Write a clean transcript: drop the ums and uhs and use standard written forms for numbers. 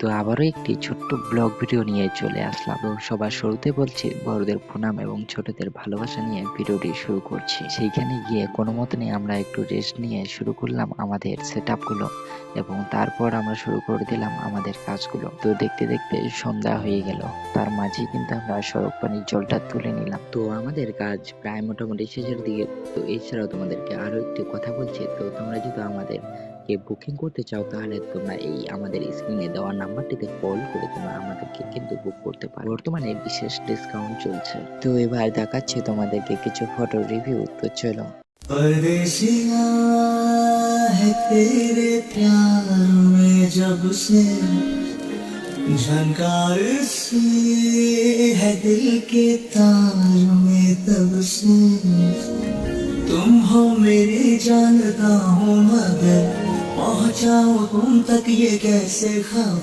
তো আবারও একটি ছোট্ট ব্লগ ভিডিও নিয়ে চলে আসলাম। তো সবার শুরুতে বলছি বড়দের প্রণাম এবং ছোটদের ভালোবাসা নিয়ে ভিডিওটি শুরু করছি। সেইখানে গিয়ে কোনো মতনে আমরা একটু রেস্ট নিয়ে শুরু করলাম আমাদের সেটআপ গুলো এবং তারপর আমরা শুরু করে দিলাম আমাদের কাজগুলো। তো দেখতে দেখতে সন্ধ্যা হয়ে গেল, তার মাঝে কিন্তু আমরা সড়ক পানির জলটা তুলে নিলাম। তো আমাদের কাজ প্রায় মোটামুটি শেষের দিকে। তো এছাড়াও তোমাদেরকে আরো একটি কথা বলছি, তো তোমরা যদি আমাদের বুকিং করতে চাও তাহলে তোমরা এই আমাদের স্ক্রিনে দেওয়া নাম্বারটিতে কল করে তোমরা আমাদেরকে কিন্তু বুক করতে পারো। বর্তমানে বিশেষ ডিসকাউন্ট চলছে। তো এবার দেখাচ্ছি তোমাদেরকে কিছু ফটো রিভিউ। তো চলো। परदेसिया है तेरे प्यार में जब से झनकार सी है दिल के तार में तब से तुम हो मेरी जानता हूँ मगर पहुँचाओ तुम तक ये कैसे खबर।